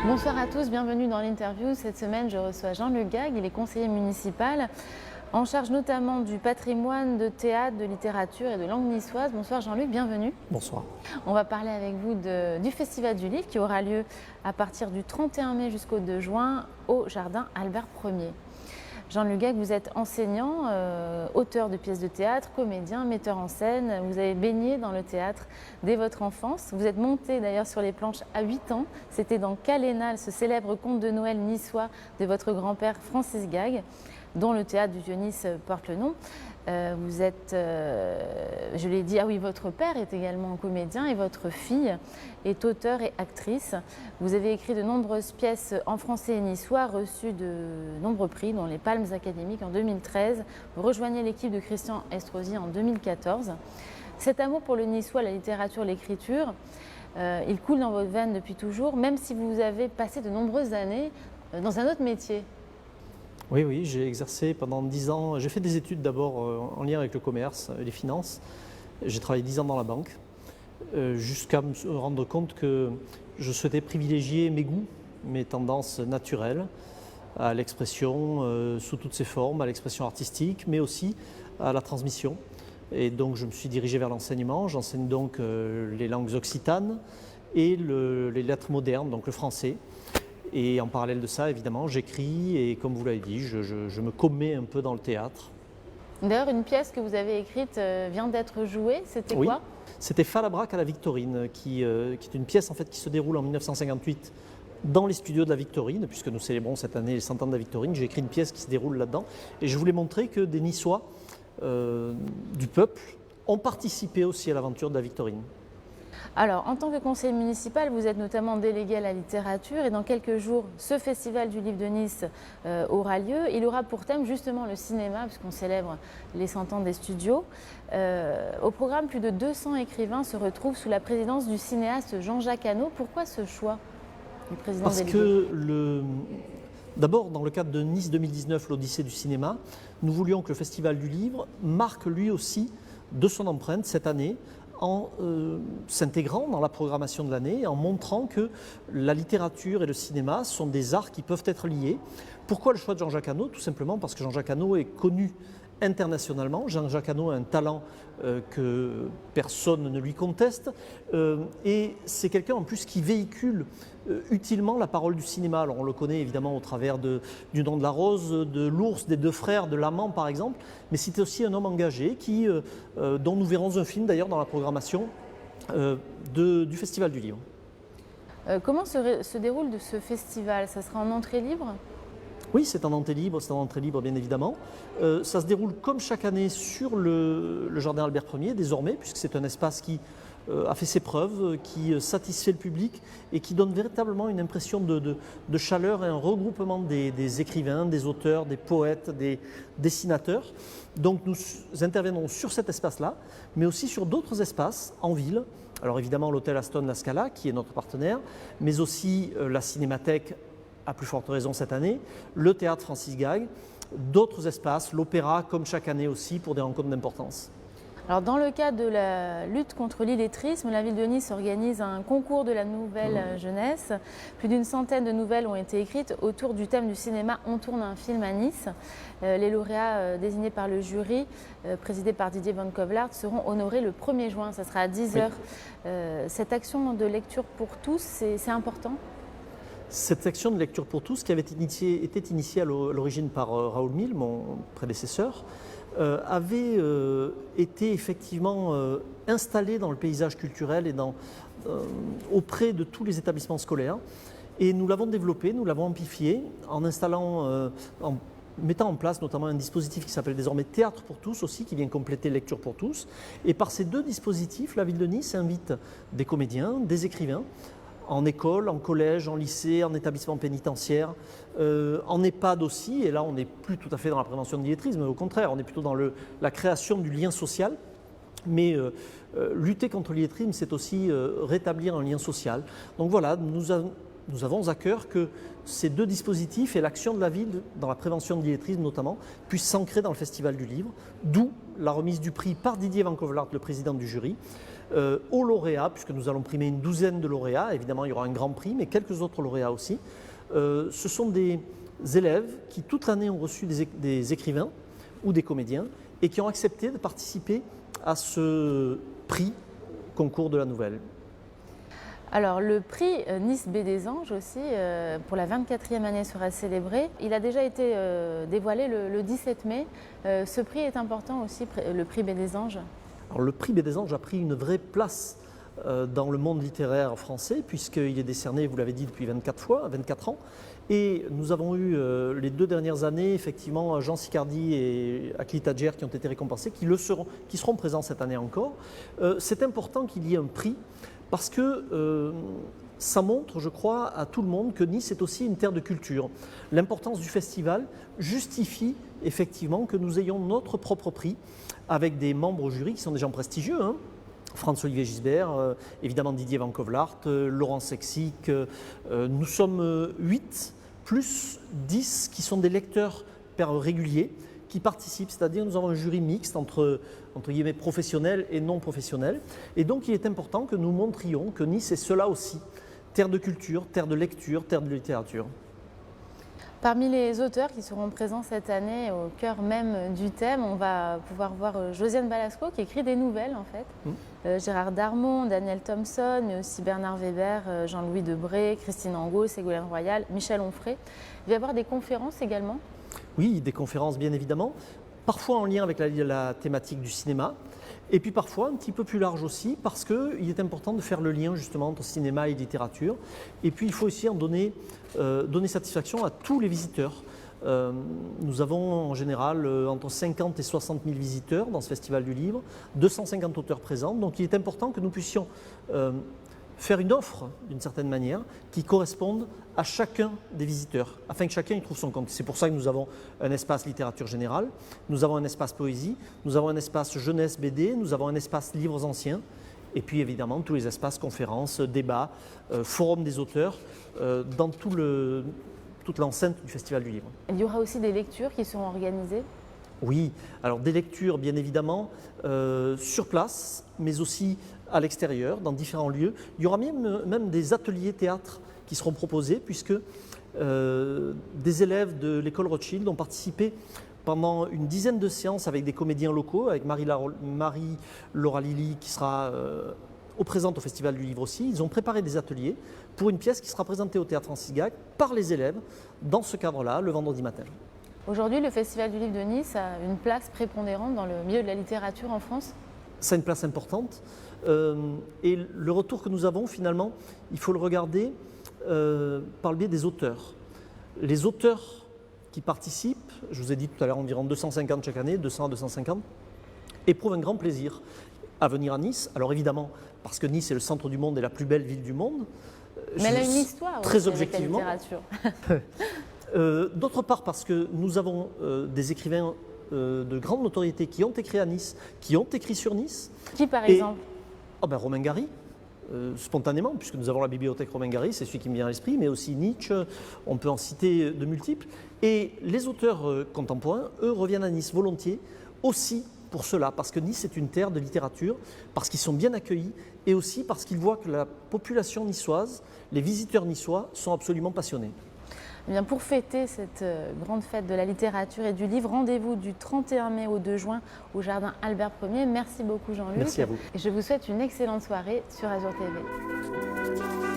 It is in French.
Bonsoir à tous, bienvenue dans l'interview. Cette semaine, je reçois Jean-Luc Gague, il est conseiller municipal, en charge notamment du patrimoine, de théâtre, de littérature et de langue niçoise. Bonsoir Jean-Luc, bienvenue. Bonsoir. On va parler avec vous du Festival du Livre qui aura lieu à partir du 31 mai jusqu'au 2 juin au Jardin Albert Ier. Jean-Luc Gague, vous êtes enseignant, auteur de pièces de théâtre, comédien, metteur en scène. Vous avez baigné dans le théâtre dès votre enfance. Vous êtes monté d'ailleurs sur les planches à 8 ans. C'était dans Calénal, ce célèbre conte de Noël niçois de votre grand-père Francis Gague, dont le théâtre du Vieux-Nice porte le nom. Vous êtes, je l'ai dit, ah oui, votre père est également comédien et votre fille est auteure et actrice. Vous avez écrit de nombreuses pièces en français et niçois, reçu de nombreux prix, dont les Palmes académiques en 2013. Vous rejoignez l'équipe de Christian Estrosi en 2014. Cet amour pour le niçois, la littérature, l'écriture, il coule dans votre veine depuis toujours, même si vous avez passé de nombreuses années dans un autre métier. Oui, j'ai exercé pendant 10 ans. J'ai fait des études d'abord en lien avec le commerce et les finances. J'ai travaillé 10 ans dans la banque, jusqu'à me rendre compte que je souhaitais privilégier mes goûts, mes tendances naturelles à l'expression sous toutes ses formes, à l'expression artistique, mais aussi à la transmission. Et donc je me suis dirigé vers l'enseignement. J'enseigne donc les langues occitanes et les lettres modernes, donc le français. Et en parallèle de ça, évidemment, j'écris et comme vous l'avez dit, je me commets un peu dans le théâtre. D'ailleurs, une pièce que vous avez écrite vient d'être jouée, c'était Oui, quoi? c'était Falabraque à la Victorine, qui est une pièce en fait, qui se déroule en 1958 dans les studios de la Victorine, puisque nous célébrons cette année les 100 ans de la Victorine. J'ai écrit une pièce qui se déroule là-dedans et je voulais montrer que des Niçois du peuple ont participé aussi à l'aventure de la Victorine. Alors, en tant que conseiller municipal, vous êtes notamment délégué à la littérature et dans quelques jours, ce festival du livre de Nice aura lieu. Il aura pour thème justement le cinéma, puisqu'on célèbre les 100 ans des studios. Au programme, plus de 200 écrivains se retrouvent sous la présidence du cinéaste Jean-Jacques Hano. Pourquoi ce choix du président Parce délégué? que d'abord, dans le cadre de Nice 2019, l'Odyssée du cinéma, nous voulions que le Festival du livre marque lui aussi de son empreinte cette année en s'intégrant dans la programmation de l'année, en montrant que la littérature et le cinéma sont des arts qui peuvent être liés. Pourquoi le choix de Jean-Jacques Hano? Tout simplement parce que Jean-Jacques Hano est connu internationalement. Jean-Jacques Hano a un talent que personne ne lui conteste et c'est quelqu'un en plus qui véhicule utilement la parole du cinéma. Alors on le connaît évidemment au travers du Nom de la Rose, de L'Ours, des Deux Frères, de L'Amant par exemple, mais c'est aussi un homme engagé dont nous verrons un film d'ailleurs dans la programmation du Festival du Livre. Comment se déroule ce festival? Ça sera en entrée libre? Oui, c'est en entrée libre bien évidemment. Ça se déroule comme chaque année sur le Jardin Albert Ier désormais, puisque c'est un espace qui a fait ses preuves, qui satisfait le public et qui donne véritablement une impression de chaleur et un regroupement des écrivains, des auteurs, des poètes, des dessinateurs. Donc nous interviendrons sur cet espace-là, mais aussi sur d'autres espaces en ville. Alors évidemment l'hôtel Aston La Scala qui est notre partenaire, mais aussi la Cinémathèque à plus forte raison cette année, le théâtre Francis Gague, d'autres espaces, l'opéra comme chaque année aussi pour des rencontres d'importance. Alors, dans le cadre de la lutte contre l'illettrisme, la ville de Nice organise un concours de la nouvelle jeunesse. Plus d'une centaine de nouvelles ont été écrites autour du thème du cinéma On tourne un film à Nice. Les lauréats désignés par le jury, présidé par Didier Van Kovlart, seront honorés le 1er juin. Ça sera à 10h. Oui. Cette action de lecture pour tous, c'est important? Cette section de lecture pour tous, qui avait été initiée à l'origine par Raoul Mille, mon prédécesseur, avait été effectivement installée dans le paysage culturel et auprès de tous les établissements scolaires. Et nous l'avons développée, nous l'avons amplifiée en mettant en place notamment un dispositif qui s'appelle désormais Théâtre pour tous aussi, qui vient compléter Lecture pour tous. Et par ces deux dispositifs, la ville de Nice invite des comédiens, des écrivains, en école, en collège, en lycée, en établissement pénitentiaire, en EHPAD aussi, et là on n'est plus tout à fait dans la prévention de l'illettrisme, au contraire, on est plutôt dans la création du lien social, mais lutter contre l'illettrisme, c'est aussi rétablir un lien social. Donc voilà, nous avons à cœur que ces deux dispositifs et l'action de la ville dans la prévention de l'illettrisme notamment puissent s'ancrer dans le Festival du Livre, d'où la remise du prix par Didier Van Kovlart, le président du jury, aux lauréats, puisque nous allons primer une douzaine de lauréats. Évidemment, il y aura un grand prix, mais quelques autres lauréats aussi. Ce sont des élèves qui, toute l'année, ont reçu des écrivains ou des comédiens et qui ont accepté de participer à ce prix concours de la nouvelle. Alors le prix Nice Baie des Anges aussi, pour la 24e année sera célébré. Il a déjà été dévoilé le 17 mai. Ce prix est important aussi, le prix Baie des Anges. Alors, le prix Baie des Anges a pris une vraie place dans le monde littéraire français, puisqu'il est décerné, vous l'avez dit, depuis 24 ans. Et nous avons eu les 2 dernières années, effectivement, Jean Sicardy et Akli Tadjer qui ont été récompensés, qui seront présents cette année encore. C'est important qu'il y ait un prix, parce que ça montre, je crois, à tout le monde que Nice est aussi une terre de culture. L'importance du festival justifie effectivement que nous ayons notre propre prix, avec des membres au jury qui sont des gens prestigieux, hein. Franz-Olivier Gisbert, évidemment Didier Van Kovlart, Laurent Sexic. Nous sommes 8 plus 10 qui sont des lecteurs réguliers qui participent, c'est-à-dire nous avons un jury mixte entre guillemets professionnels et non professionnels. Et donc il est important que nous montrions que Nice est cela aussi, terre de culture, terre de lecture, terre de littérature. Parmi les auteurs qui seront présents cette année au cœur même du thème, on va pouvoir voir Josiane Balasco qui écrit des nouvelles en fait. Gérard Darmon, Daniel Thompson, mais aussi Bernard Weber, Jean-Louis Debré, Christine Angot, Ségolène Royal, Michel Onfray. Il va y avoir des conférences également? Oui, des conférences bien évidemment, parfois en lien avec la thématique du cinéma, et puis parfois un petit peu plus large aussi, parce qu'il est important de faire le lien justement entre cinéma et littérature. Et puis il faut aussi en donner satisfaction à tous les visiteurs. Nous avons en général entre 50 et 60 000 visiteurs dans ce festival du livre, 250 auteurs présents, donc il est important que nous puissions faire une offre, d'une certaine manière, qui corresponde à chacun des visiteurs, afin que chacun y trouve son compte. C'est pour ça que nous avons un espace littérature générale, nous avons un espace poésie, nous avons un espace jeunesse BD, nous avons un espace livres anciens, et puis évidemment tous les espaces conférences, débats, forum des auteurs, dans toute l'enceinte du Festival du Livre. Il y aura aussi des lectures qui seront organisées? Oui, alors des lectures bien évidemment sur place, mais aussi à l'extérieur, dans différents lieux. Il y aura même des ateliers théâtre qui seront proposés, puisque des élèves de l'école Rothschild ont participé pendant une dizaine de séances avec des comédiens locaux, avec Marie-Laura Lilly qui sera présente au Festival du Livre aussi. Ils ont préparé des ateliers pour une pièce qui sera présentée au Théâtre Francis Gag par les élèves dans ce cadre-là, le vendredi matin. Aujourd'hui, le Festival du Livre de Nice a une place prépondérante dans le milieu de la littérature en France? Ça a une place importante. Et le retour que nous avons, finalement, il faut le regarder par le biais des auteurs. Les auteurs qui participent, je vous ai dit tout à l'heure environ 250 chaque année, 200 à 250, éprouvent un grand plaisir à venir à Nice. Alors évidemment, parce que Nice est le centre du monde et la plus belle ville du monde. Mais elle a une histoire très aussi objectivement. avec la littérature. D'autre part, parce que nous avons des écrivains de grande notoriété qui ont écrit à Nice, qui ont écrit sur Nice. Qui par exemple? Romain Gary, spontanément, puisque nous avons la bibliothèque Romain Gary, c'est celui qui me vient à l'esprit, mais aussi Nietzsche, on peut en citer de multiples. Et les auteurs contemporains, eux, reviennent à Nice volontiers, aussi pour cela, parce que Nice est une terre de littérature, parce qu'ils sont bien accueillis, et aussi parce qu'ils voient que la population niçoise, les visiteurs niçois, sont absolument passionnés. Eh bien, pour fêter cette grande fête de la littérature et du livre, rendez-vous du 31 mai au 2 juin au jardin Albert Ier. Merci beaucoup Jean-Luc. Merci à vous. Et je vous souhaite une excellente soirée sur Azur TV.